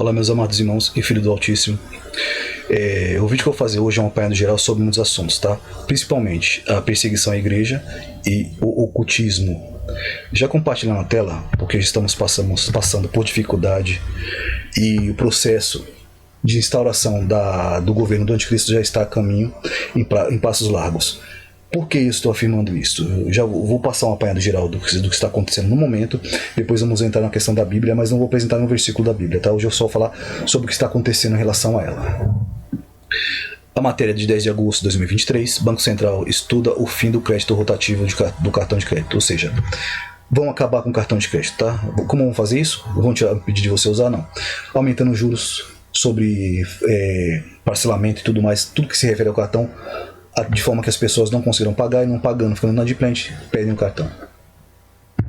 Olá, meus amados irmãos e filhos do Altíssimo. O vídeo que eu vou fazer hoje é um apanhado geral sobre muitos assuntos, tá? Principalmente a perseguição à igreja e o ocultismo. Já compartilhando na tela, porque estamos passando por dificuldade e o processo de instauração do governo do anticristo já está a caminho em passos largos. Por que eu estou afirmando isso? Eu já vou passar um apanhado geral do que está acontecendo no momento, depois vamos entrar na questão da Bíblia, mas não vou apresentar um versículo da Bíblia, tá? Hoje eu só vou falar sobre o que está acontecendo em relação a ela. A matéria de 10 de agosto de 2023, Banco Central estuda o fim do crédito rotativo do cartão de crédito, ou seja, vão acabar com o cartão de crédito, tá? Como vão fazer isso? Vão pedir de você usar? Não. Aumentando os juros sobre parcelamento e tudo mais, tudo que se refere ao cartão, de forma que as pessoas não conseguiram pagar e não pagando, ficando inadimplente, pedem o cartão.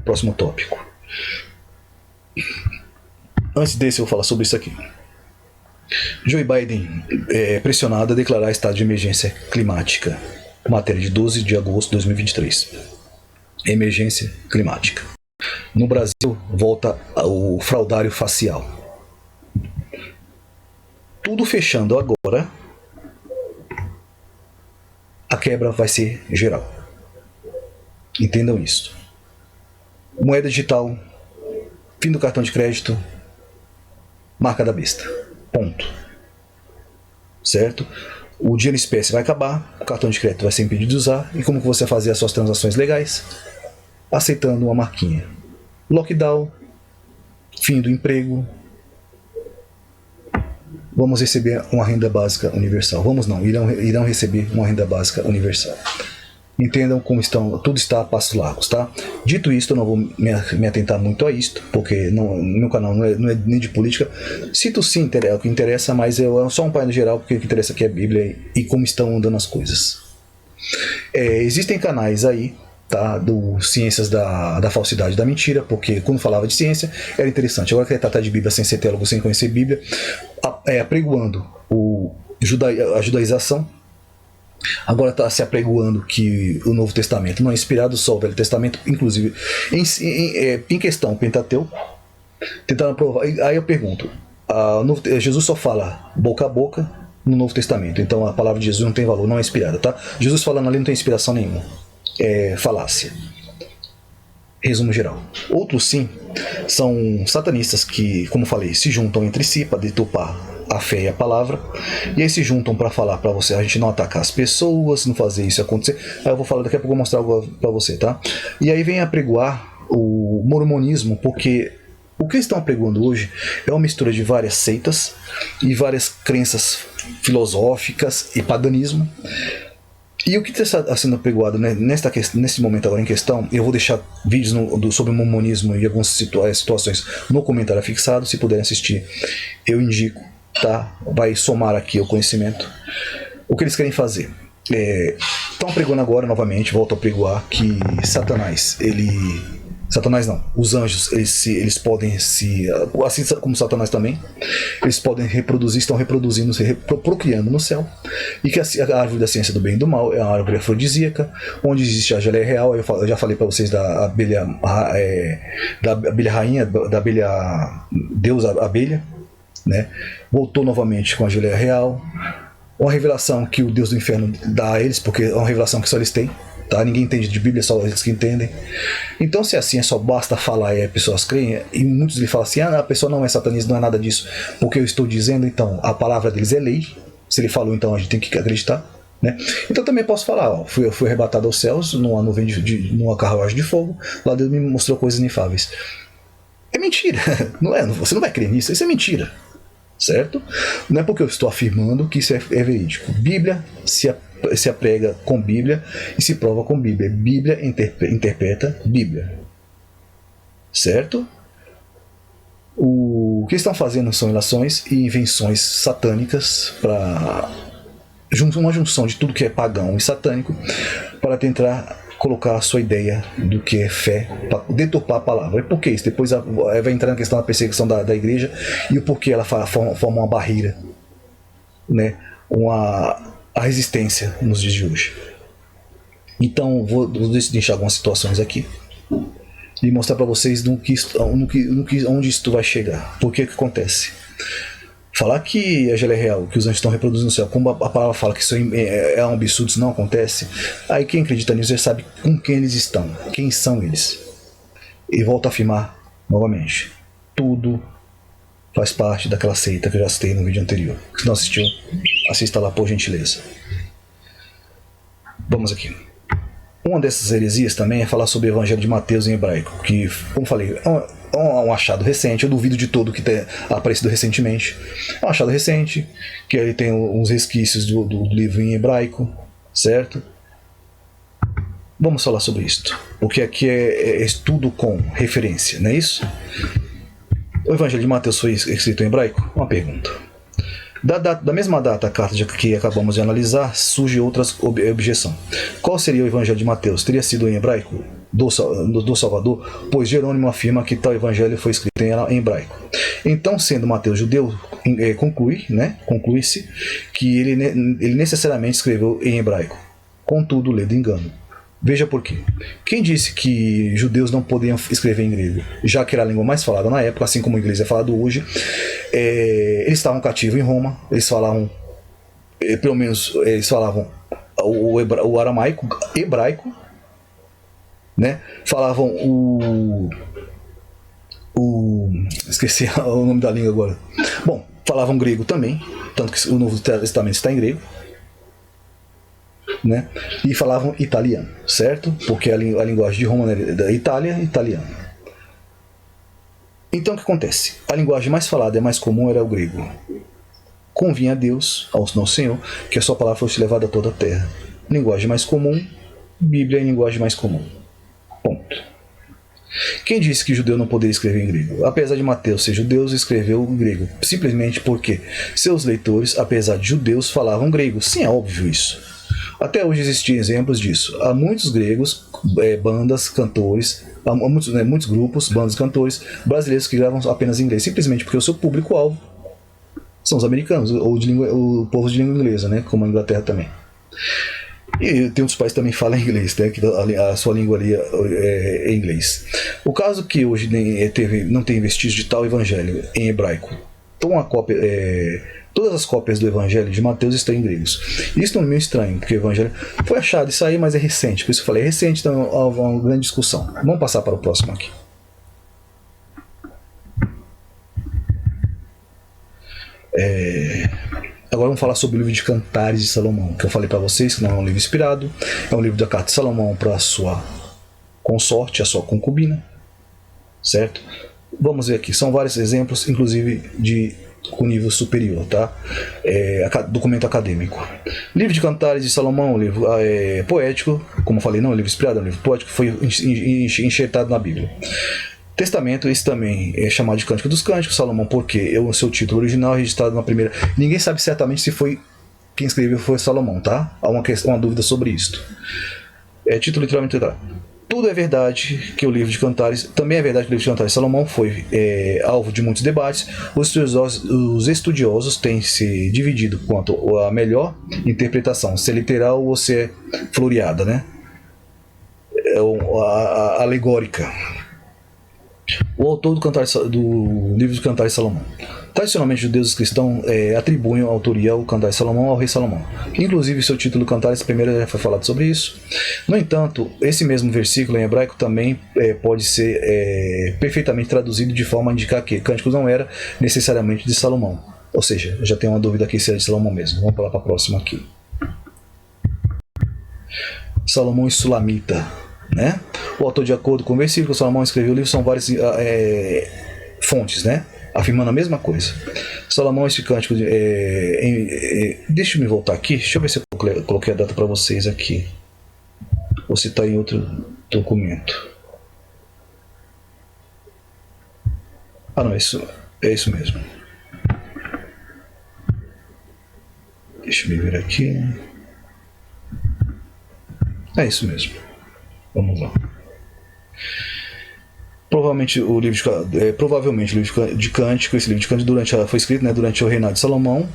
Próximo tópico. Antes desse eu vou falar sobre isso aqui. Joe Biden é pressionado a declarar estado de emergência climática. Matéria de 12 de agosto de 2023. Emergência climática. No Brasil, volta o fraudário facial. Tudo fechando agora, a quebra vai ser geral. Entendam isso. Moeda digital, fim do cartão de crédito, marca da besta. Ponto. Certo? O dinheiro em espécie vai acabar, o cartão de crédito vai ser impedido de usar, e como que você vai fazer as suas transações legais? Aceitando uma marquinha. Lockdown, fim do emprego, vamos receber uma renda básica universal. Vamos não, irão receber uma renda básica universal. Entendam como tudo está a passos largos, tá? Dito isto, eu não vou me atentar muito a isto, porque no meu canal não é nem de política. Cito sim o que interessa, mas é só um painel geral, porque o que interessa aqui é a Bíblia e como estão andando as coisas. Existem canais aí, tá, do Ciências da Falsidade e da Mentira, porque quando falava de ciência era interessante. Agora que ele tratar de Bíblia sem ser teólogo, sem conhecer Bíblia, apregoando a judaização. Agora está se apregoando que o Novo Testamento não é inspirado, só o Velho Testamento, inclusive em questão Pentateuco, tentando provar. Aí eu pergunto, Jesus só fala boca a boca no Novo Testamento, então a palavra de Jesus não tem valor, não é inspirada, tá? Jesus falando ali não tem inspiração nenhuma, é falácia. Resumo geral. Outros sim são satanistas que, como falei, se juntam entre si para deturpar a fé e a palavra, e aí se juntam para falar para você, a gente não atacar as pessoas, não fazer isso acontecer. Aí eu vou falar daqui a pouco, vou mostrar algo para você, tá? E aí vem apregoar o mormonismo, porque o que eles estão apregoando hoje é uma mistura de várias seitas e várias crenças filosóficas e paganismo. E o que está sendo apregoado, né, nesse momento agora em questão, eu vou deixar vídeos sobre o mormonismo e algumas situações no comentário fixado, se puderem assistir, eu indico, tá? Vai somar aqui o conhecimento. O que eles querem fazer? Estão pregando agora novamente, volto a pregoar, que Satanás não, os anjos, eles podem assim como Satanás também, eles podem reproduzir, estão reproduzindo, procriando no céu, e que a árvore da ciência do bem e do mal é uma árvore afrodisíaca, onde existe a geleia real. Eu já falei para vocês da abelha rainha, da abelha, deusa abelha, né? Voltou novamente com a geleia real, uma revelação que o Deus do inferno dá a eles, porque é uma revelação que só eles têm. Tá? Ninguém entende de Bíblia, só eles que entendem. Então, se assim, só basta falar e as pessoas creem, e muitos lhe falam assim, a pessoa não é satanista, não é nada disso, porque eu estou dizendo, então, a palavra deles é lei. Se ele falou, então a gente tem que acreditar, né? Então também posso falar, fui arrebatado aos céus numa nuvem numa carruagem de fogo, lá Deus me mostrou coisas inefáveis. É mentira, não é? Você não vai crer nisso, isso é mentira, certo? Não é porque eu estou afirmando que isso é verídico. Bíblia se aprega com Bíblia e se prova com Bíblia. Bíblia interpreta Bíblia, certo? O que estão fazendo são ilações e invenções satânicas, para uma junção de tudo que é pagão e satânico, para tentar colocar a sua ideia do que é fé, para deturpar a palavra. E por que isso? Depois vai entrar na questão da perseguição da igreja e o porquê ela forma uma barreira, né? A resistência nos dias de hoje. Então vou deixar algumas situações aqui e mostrar para vocês onde isso vai chegar. Por que acontece? Falar que a Evangelho é real, que os anjos estão reproduzindo no céu, como a palavra fala que isso é um absurdo, isso não acontece, aí quem acredita nisso já sabe com quem eles estão, quem são eles. E volto a afirmar novamente, tudo faz parte daquela seita que eu já citei no vídeo anterior. Se não assistiu, assista lá por gentileza. Vamos aqui. Uma dessas heresias também é falar sobre o Evangelho de Mateus em hebraico, que, como falei, é um achado recente. Eu duvido de todo que tenha aparecido recentemente. É um achado recente, que ele tem uns resquícios do livro em hebraico, certo? Vamos falar sobre isto, porque aqui é estudo com referência, não é isso? O Evangelho de Mateus foi escrito em hebraico? Uma pergunta. Da mesma data, a carta que acabamos de analisar, surge outra objeção. Qual seria o Evangelho de Mateus? Teria sido em hebraico do Salvador? Pois Jerônimo afirma que tal evangelho foi escrito em hebraico. Então, sendo Mateus judeu, conclui-se que ele necessariamente escreveu em hebraico. Contudo, lê do engano. Veja por quê. Quem disse que judeus não podiam escrever em grego, já que era a língua mais falada na época, assim como o inglês é falado hoje? Eles estavam cativos em Roma, eles falavam, pelo menos eles falavam o aramaico, hebraico, né? Falavam esqueci o nome da língua agora. Bom, falavam grego também, tanto que o Novo Testamento está em grego. Né? E falavam italiano, certo? Porque a linguagem de Roma era da Itália, italiano. Então o que acontece? A linguagem mais falada e mais comum era o grego. Convinha a Deus, ao nosso Senhor, que a sua palavra fosse levada a toda a terra. Linguagem mais comum, Bíblia é linguagem mais comum. Ponto. Quem disse que judeu não poderia escrever em grego? Apesar de Mateus ser judeu, escreveu em grego, simplesmente porque seus leitores, apesar de judeus, falavam grego. Sim, é óbvio isso. Até hoje existem exemplos disso. Há muitos gregos, bandas, cantores, há muitos grupos, bandas, cantores brasileiros que gravam apenas em inglês, simplesmente porque o seu público-alvo são os americanos, ou o povo de língua inglesa, né, como a Inglaterra também. E tem outros países que também falam inglês, né, que a sua língua ali é inglês. O caso que hoje não tem vestígio de tal evangelho em hebraico, então uma cópia... Todas as cópias do Evangelho de Mateus estão em gregos. Isso não é meio estranho, porque o Evangelho foi achado isso aí, mas é recente. Por isso eu falei, é recente, então há uma grande discussão. Vamos passar para o próximo aqui. Agora vamos falar sobre o livro de Cantares de Salomão, que eu falei para vocês que não é um livro inspirado, é um livro da carta de Salomão para a sua consorte, a sua concubina, certo? Vamos ver aqui, são vários exemplos, inclusive com nível superior, tá? Documento acadêmico. Livro de Cantares de Salomão, um livro poético, como eu falei, não é um livro inspirado, é um livro poético, foi enxertado na Bíblia. Testamento, esse também é chamado de Cântico dos Cânticos, Salomão, porque o seu título original é registrado na primeira. Ninguém sabe certamente se foi quem escreveu foi Salomão, tá? Há uma dúvida sobre isto. Título literalmente literal. Tudo é verdade que o livro de Cantares, também é verdade que o livro de Cantares de Salomão foi alvo de muitos debates. Os estudiosos têm se dividido quanto à melhor interpretação, se é literal ou se é floreada, né? Alegórica. O autor do livro de Cantares de Salomão. Tradicionalmente, judeus e cristãos atribuem a autoria ao Cantares de Salomão ao rei Salomão. Inclusive, seu título Cantares primeiro já foi falado sobre isso. No entanto, esse mesmo versículo em hebraico também pode ser perfeitamente traduzido de forma a indicar que Cânticos não era necessariamente de Salomão. Ou seja, já tem uma dúvida aqui se é de Salomão mesmo. Vamos pular para a próxima aqui. Salomão e Sulamita, né? O autor, de acordo com o versículo, Salomão escreveu o livro, são várias fontes, né? Afirmando a mesma coisa. Salomão, esse cântico deixa eu me voltar aqui, deixa eu ver se eu coloquei a data para vocês aqui, ou se está em outro documento. Não, é isso mesmo. Deixa eu ver aqui. É isso mesmo. Vamos lá. Provavelmente o livro de Cântico, esse livro de Cântico foi escrito durante o reinado de Salomão.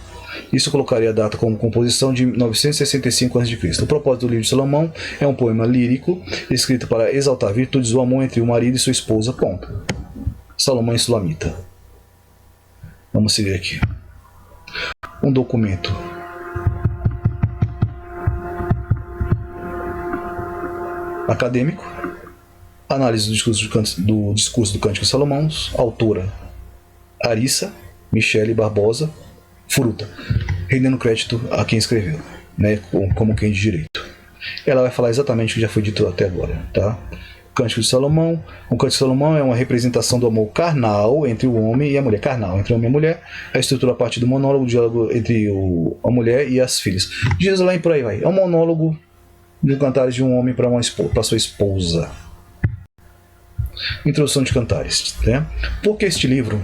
Isso colocaria a data como composição de 965 a.C. O propósito do livro de Salomão é um poema lírico escrito para exaltar virtudes do amor entre o marido e sua esposa. Ponto. Salomão e Sulamita. Vamos seguir aqui. Um documento acadêmico, análise do discurso do Cântico de Salomão, autora Arissa Michele Barbosa Fruta, rendendo crédito a quem escreveu, né, como quem de direito. Ela vai falar exatamente o que já foi dito até agora, tá? Cântico de Salomão. O Cântico de Salomão é uma representação do amor carnal entre o homem e a mulher. Carnal entre o homem e a mulher. A estrutura a partir do monólogo, o diálogo entre a mulher e as filhas. Diz lá e por aí vai. É um monólogo de cantares de um homem para sua esposa. Introdução de cantares, né? Por que este livro?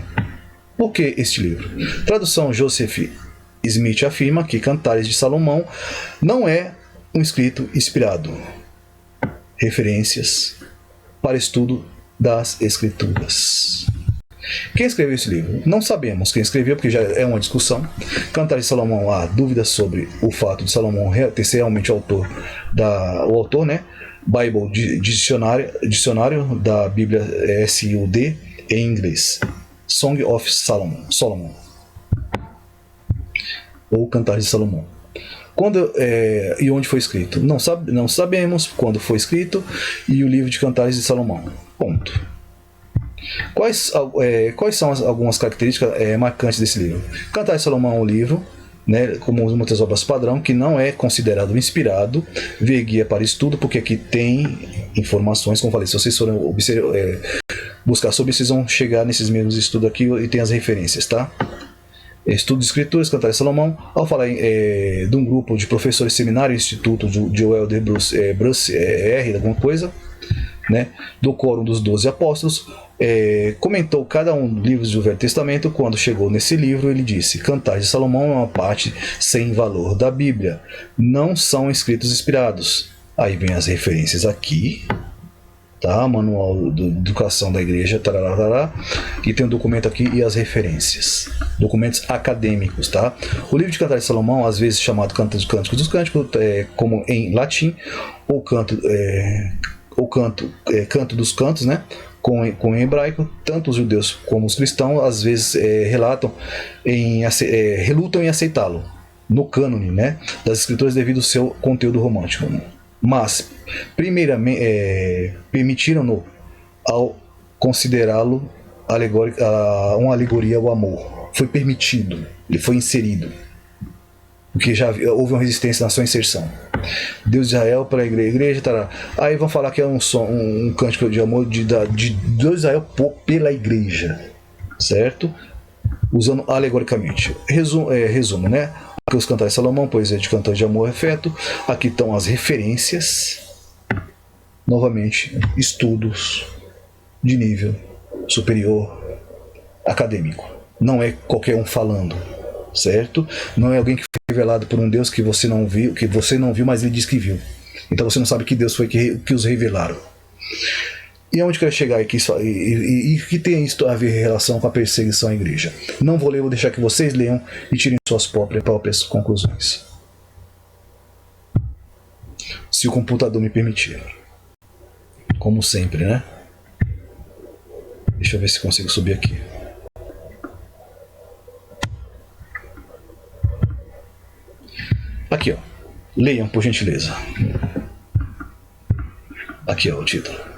Por que este livro? Tradução Joseph Smith afirma que Cantares de Salomão não é um escrito inspirado. Referências para estudo das Escrituras. Quem escreveu esse livro? Não sabemos quem escreveu, porque já é uma discussão. Cantares de Salomão, há dúvidas sobre o fato de Salomão ter sido realmente o autor, né? Bible, dicionário da Bíblia SUD em inglês. Song of Solomon. Ou Cantares de Salomão. Quando e onde foi escrito? Não sabemos quando foi escrito, e o livro de Cantares de Salomão. Ponto. Quais são algumas características marcantes desse livro? Cantares de Salomão é um livro, né, como muitas obras padrão, que não é considerado inspirado, vê guia para estudo, porque aqui tem informações, como falei, se vocês forem buscar sobre, vocês vão chegar nesses mesmos estudos aqui e tem as referências, tá? Estudo de Escrituras, Cantares de Salomão. Ao falar de um grupo de professores seminário, Instituto de Welder Bruce R, alguma coisa, né, do Quórum dos 12 Apóstolos, comentou cada um dos livros do Velho Testamento. Quando chegou nesse livro, ele disse: Cantares de Salomão é uma parte sem valor da Bíblia, não são escritos inspirados. Aí vem as referências aqui, tá? Manual de Educação da Igreja, tarará, e tem um documento aqui e as referências, documentos acadêmicos, tá? O livro de Cantares de Salomão, às vezes chamado Canto dos Cânticos, como em latim, ou Canto dos Cantos, né? Com em hebraico. Tanto os judeus como os cristãos às vezes relutam em aceitá-lo no cânone, né, das escrituras devido ao seu conteúdo romântico. Mas, primeiramente, permitiram-no ao considerá-lo uma alegoria ao amor. Foi permitido, ele foi inserido, porque já houve uma resistência na sua inserção. Deus de Israel para a igreja, tará. Aí vão falar que é um cântico de amor de Deus de Israel pela igreja, certo? Usando alegoricamente. Resumo, né? Aqui os Cantares de Salomão, poesia de cantor de amor e afeto. Aqui estão as referências. Novamente, estudos de nível superior acadêmico. Não é qualquer um falando, certo? Não é alguém que foi revelado por um Deus que você não viu, mas ele diz que viu. Então você não sabe que Deus foi que os revelaram. E aonde quer chegar aqui e que tem isso a ver em relação com a perseguição à igreja? Não vou ler, vou deixar que vocês leiam e tirem suas próprias conclusões. Se o computador me permitir. Como sempre, né? Deixa eu ver se consigo subir aqui. Aqui, ó. Leiam, por gentileza. Aqui, ó, o título.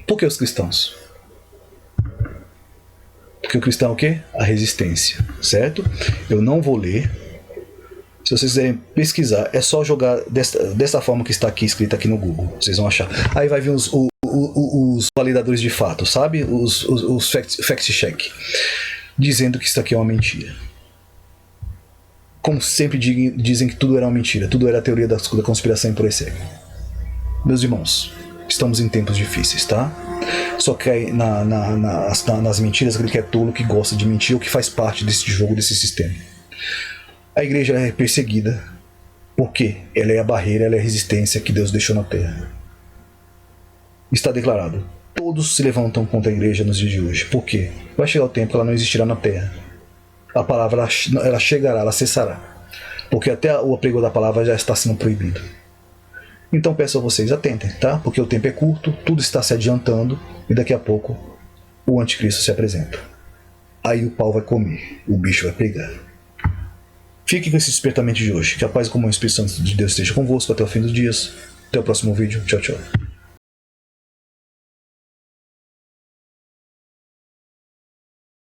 Por que os cristãos? Porque o cristão é o quê? A resistência, certo? Eu não vou ler. Se vocês quiserem pesquisar, é só jogar dessa forma que está aqui, escrita aqui no Google. Vocês vão achar. Aí vai vir os validadores de fato, sabe? Os fact-check. Dizendo que isso aqui é uma mentira. Como sempre dizem que tudo era uma mentira. Tudo era a teoria da conspiração e por aí segue. Meus irmãos, estamos em tempos difíceis, tá? Só cai nas mentiras aquele que é tolo, que gosta de mentir ou que faz parte desse jogo, desse sistema. A igreja é perseguida porque ela é a barreira, ela é a resistência que Deus deixou na terra. Está declarado. Todos se levantam contra a igreja nos dias de hoje. Por quê? Vai chegar o tempo que ela não existirá na terra. A palavra ela chegará, ela cessará. Porque até o apego da palavra já está sendo proibido. Então peço a vocês, atentem, tá? Porque o tempo é curto, tudo está se adiantando e daqui a pouco o anticristo se apresenta. Aí o pau vai comer, o bicho vai pegar. Fique com esse despertamento de hoje. Que a paz e a comunhão e o Espírito Santo de Deus esteja convosco até o fim dos dias. Até o próximo vídeo. Tchau, tchau.